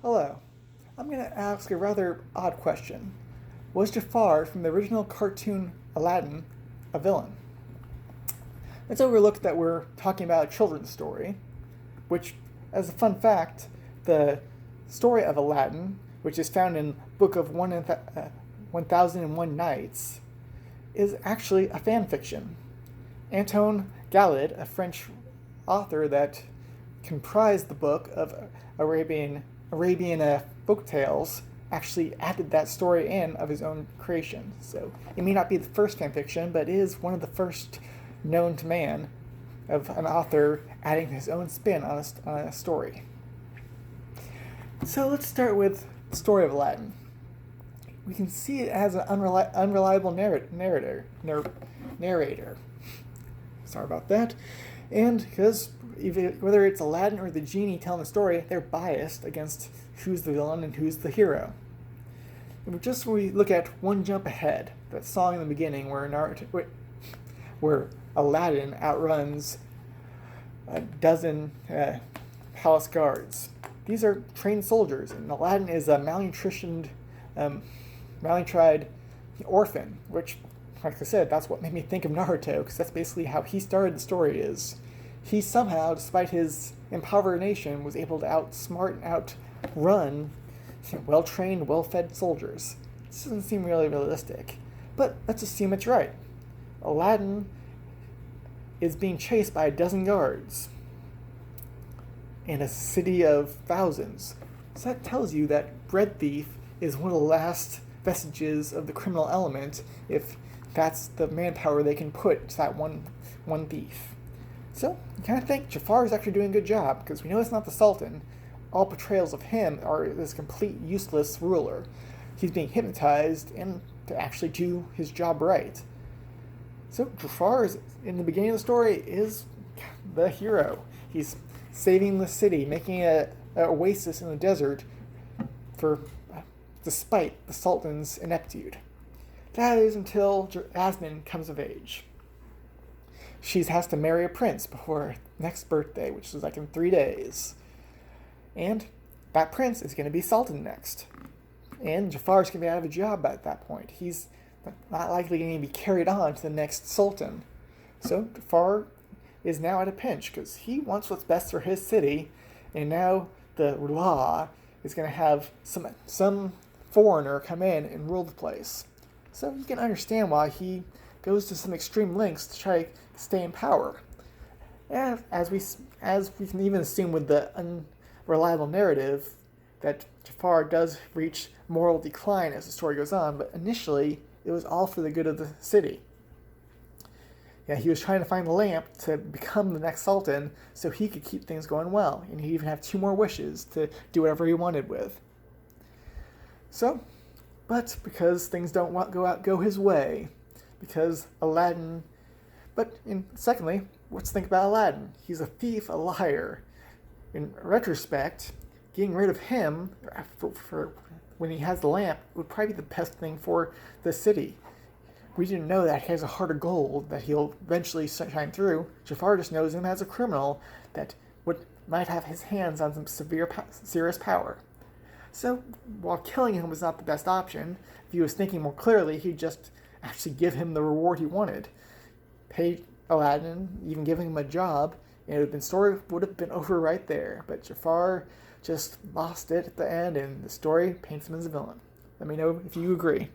Hello. I'm going to ask a rather odd question. Was Jafar from the original cartoon Aladdin a villain? Let's overlook that we're talking about a children's story, which, as a fun fact, the story of Aladdin, which is found in Book of 1001 Nights, is actually a fan fiction. Antoine Gallet, a French author that comprised the book of Arabian folk tales, actually added that story in of his own creation. So it may not be the first fan fiction, but it is one of the first known to man of an author adding his own spin on a story. So let's start with the story of Aladdin. We can see it as an unreliable narrator. Sorry about that. And because whether it's Aladdin or the genie telling the story, they're biased against who's the villain and who's the hero. And just when we look at one jump ahead, that song in the beginning where Aladdin outruns a dozen palace guards. These are trained soldiers, and Aladdin is a malnourished orphan, which, like I said, that's what made me think of Naruto, because that's basically how he started the story is. He somehow, despite his impoverished nation, was able to outsmart and outrun well-trained, well-fed soldiers. This doesn't seem really realistic, but let's assume it's right. Aladdin is being chased by a dozen guards in a city of thousands. So that tells you that bread thief is one of the last vestiges of the criminal element, if that's the manpower they can put to that one thief. So you kind of think Jafar is actually doing a good job, because we know it's not the Sultan. All portrayals of him are this complete useless ruler. He's being hypnotized and to actually do his job right. So Jafar, in the beginning of the story, is the hero. He's saving the city, making an oasis in the desert despite the Sultan's ineptitude. That is until Jasmine comes of age. She has to marry a prince before her next birthday, which is like in 3 days. And that prince is going to be Sultan next. And Jafar's going to be out of a job at that point. He's not likely going to be carried on to the next Sultan. So Jafar is now at a pinch because he wants what's best for his city, and now the law is going to have some foreigner come in and rule the place. So you can understand why he goes to some extreme lengths to try to stay in power. And as we can even assume with the unreliable narrative, that Jafar does reach moral decline as the story goes on, but initially it was all for the good of the city. Yeah, he was trying to find the lamp to become the next sultan so he could keep things going well, and he'd even have 2 more wishes to do whatever he wanted with. So, but because things don't go his way, because Aladdin, secondly, let's think about Aladdin. He's a thief, a liar. In retrospect, getting rid of him for when he has the lamp would probably be the best thing for the city. We didn't know that he has a heart of gold that he'll eventually shine through. Jafar just knows him as a criminal that might have his hands on some serious power. So, while killing him was not the best option, if he was thinking more clearly, he'd just actually give him the reward he wanted. Pay Aladdin, even giving him a job, and the story would have been over right there. But Jafar just lost it at the end, and the story paints him as a villain. Let me know if you agree.